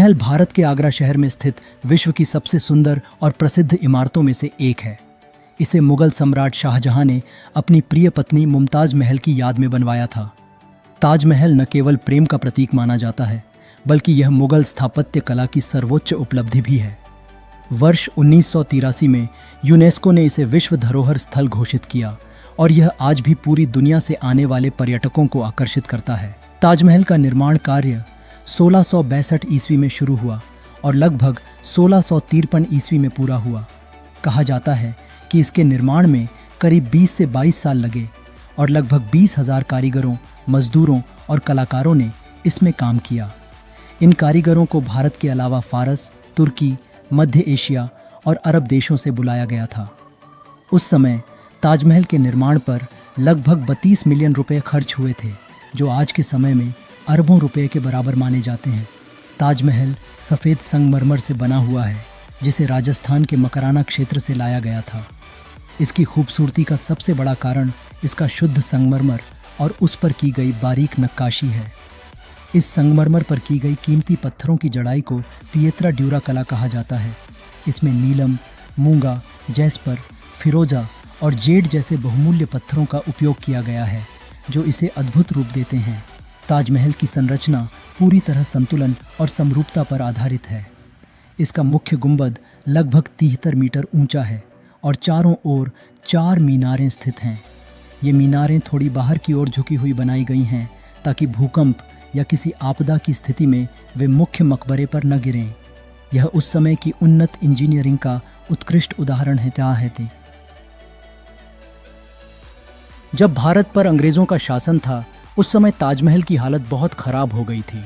ताजमहल भारत के आगरा शहर में स्थित विश्व की सबसे सुंदर और प्रसिद्ध इमारतों में से एक है। इसे मुगल सम्राट शाहजहां ने अपनी प्रिय पत्नी मुमताज महल की याद में बनवाया था। ताजमहल न केवल प्रेम का प्रतीक माना जाता है, बल्कि यह मुगल स्थापत्य कला की सर्वोच्च उपलब्धि भी है। वर्ष 1983 में यूनेस्को ने इसे विश्व धरोहर स्थल घोषित किया और यह आज भी पूरी दुनिया से आने वाले पर्यटकों को आकर्षित करता है। ताजमहल का निर्माण कार्य 1662 ईस्वी में शुरू हुआ और लगभग 1653 ईस्वी में पूरा हुआ। कहा जाता है कि इसके निर्माण में करीब 20 से 22 साल लगे और लगभग 20,000 कारीगरों, मजदूरों और कलाकारों ने इसमें काम किया। इन कारीगरों को भारत के अलावा फारस, तुर्की, मध्य एशिया और अरब देशों से बुलाया गया था। उस समय ताजमहल के निर्माण पर लगभग 32 मिलियन रुपए खर्च हुए थे, जो आज के समय में अरबों रुपए के बराबर माने जाते हैं। ताजमहल सफ़ेद संगमरमर से बना हुआ है, जिसे राजस्थान के मकराना क्षेत्र से लाया गया था। इसकी खूबसूरती का सबसे बड़ा कारण इसका शुद्ध संगमरमर और उस पर की गई बारीक नक्काशी है। इस संगमरमर पर की गई कीमती पत्थरों की जड़ाई को पिएत्रा ड्यूरा कला कहा जाता है। इसमें नीलम, मूंगा, जैस्पर, फिरोजा और जेड जैसे बहुमूल्य पत्थरों का उपयोग किया गया है, जो इसे अद्भुत रूप देते हैं। ताजमहल की संरचना पूरी तरह संतुलन और समरूपता पर आधारित है। इसका मुख्य गुंबद लगभग 73 मीटर ऊंचा है और चारों ओर 4 मीनारें स्थित हैं। ये मीनारें थोड़ी बाहर की ओर झुकी हुई बनाई गई हैं, ताकि भूकंप या किसी आपदा की स्थिति में वे मुख्य मकबरे पर न गिरें। यह उस समय की उन्नत इंजीनियरिंग का उत्कृष्ट उदाहरण है। जब भारत पर अंग्रेजों का शासन था, उस समय ताजमहल की हालत बहुत खराब हो गई थी।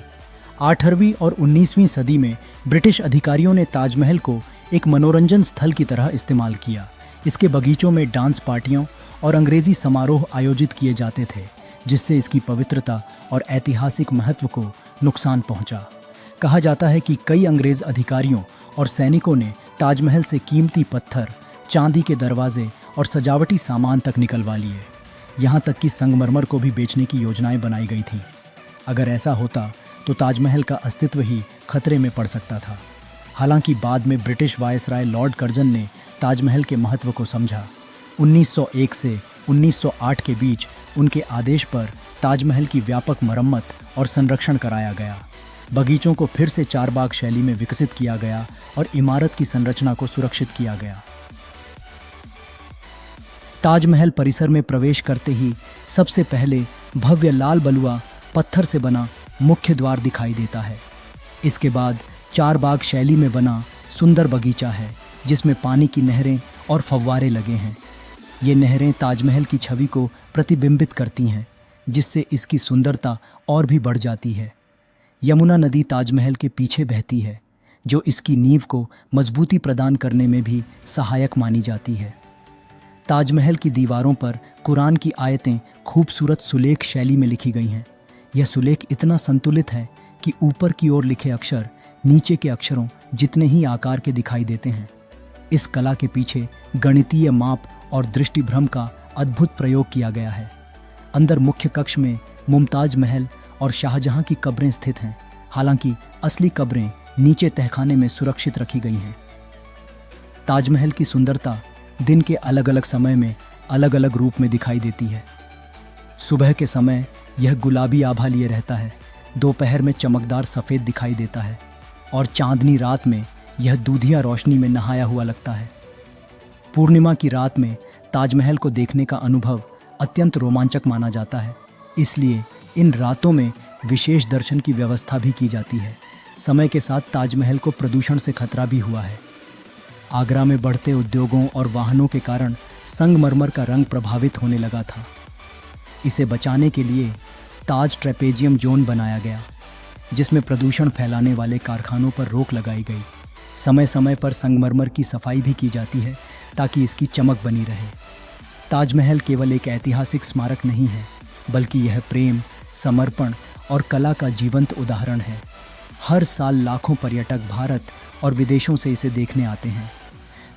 8वीं और 19वीं सदी में ब्रिटिश अधिकारियों ने ताजमहल को एक मनोरंजन स्थल की तरह इस्तेमाल किया। इसके बगीचों में डांस पार्टियों और अंग्रेजी समारोह आयोजित किए जाते थे, जिससे इसकी पवित्रता और ऐतिहासिक महत्व को नुकसान पहुंचा। कहा जाता है कि कई अंग्रेज अधिकारियों और सैनिकों ने ताजमहल से कीमती पत्थर, चांदी के दरवाजे और सजावटी सामान तक निकलवा लिए। यहाँ तक कि संगमरमर को भी बेचने की योजनाएं बनाई गई थीं। अगर ऐसा होता तो ताजमहल का अस्तित्व ही खतरे में पड़ सकता था। हालांकि बाद में ब्रिटिश वायसराय लॉर्ड कर्जन ने ताजमहल के महत्व को समझा। 1901 से 1908 के बीच उनके आदेश पर ताजमहल की व्यापक मरम्मत और संरक्षण कराया गया। बगीचों को फिर से चारबाग शैली में विकसित किया गया और इमारत की संरचना को सुरक्षित किया गया। ताजमहल परिसर में प्रवेश करते ही सबसे पहले भव्य लाल बलुआ पत्थर से बना मुख्य द्वार दिखाई देता है। इसके बाद चारबाग शैली में बना सुंदर बगीचा है, जिसमें पानी की नहरें और फव्वारे लगे हैं। ये नहरें ताजमहल की छवि को प्रतिबिंबित करती हैं, जिससे इसकी सुंदरता और भी बढ़ जाती है। यमुना नदी ताजमहल के पीछे बहती है, जो इसकी नींव को मजबूती प्रदान करने में भी सहायक मानी जाती है। ताजमहल की दीवारों पर कुरान की आयतें खूबसूरत सुलेख शैली में लिखी गई हैं। यह सुलेख इतना संतुलित है कि ऊपर की ओर लिखे अक्षर नीचे के अक्षरों जितने ही आकार के दिखाई देते हैं। इस कला के पीछे गणितीय माप और दृष्टिभ्रम का अद्भुत प्रयोग किया गया है। अंदर मुख्य कक्ष में मुमताज महल और शाहजहां की कब्रें स्थित हैं। हालांकि असली कब्रें नीचे तहखाने में सुरक्षित रखी गई हैं। ताजमहल की सुंदरता दिन के अलग अलग समय में अलग अलग रूप में दिखाई देती है। सुबह के समय यह गुलाबी आभा लिए रहता है, दोपहर में चमकदार सफ़ेद दिखाई देता है और चांदनी रात में यह दूधिया रोशनी में नहाया हुआ लगता है। पूर्णिमा की रात में ताजमहल को देखने का अनुभव अत्यंत रोमांचक माना जाता है। इसलिए इन रातों में विशेष दर्शन की व्यवस्था भी की जाती है। समय के साथ ताजमहल को प्रदूषण से खतरा भी हुआ है। आगरा में बढ़ते उद्योगों और वाहनों के कारण संगमरमर का रंग प्रभावित होने लगा था। इसे बचाने के लिए ताज ट्रेपेजियम जोन बनाया गया, जिसमें प्रदूषण फैलाने वाले कारखानों पर रोक लगाई गई। समय समय पर संगमरमर की सफाई भी की जाती है, ताकि इसकी चमक बनी रहे। ताजमहल केवल एक ऐतिहासिक स्मारक नहीं है, बल्कि यह प्रेम, समर्पण और कला का जीवंत उदाहरण है। हर साल लाखों पर्यटक भारत और विदेशों से इसे देखने आते हैं।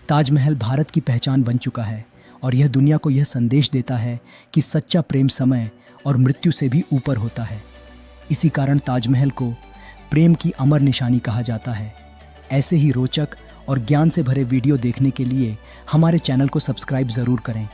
ताजमहल भारत की पहचान बन चुका है और यह दुनिया को यह संदेश देता है कि सच्चा प्रेम समय और मृत्यु से भी ऊपर होता है। इसी कारण ताजमहल को प्रेम की अमर निशानी कहा जाता है। ऐसे ही रोचक और ज्ञान से भरे वीडियो देखने के लिए हमारे चैनल को सब्सक्राइब ज़रूर करें।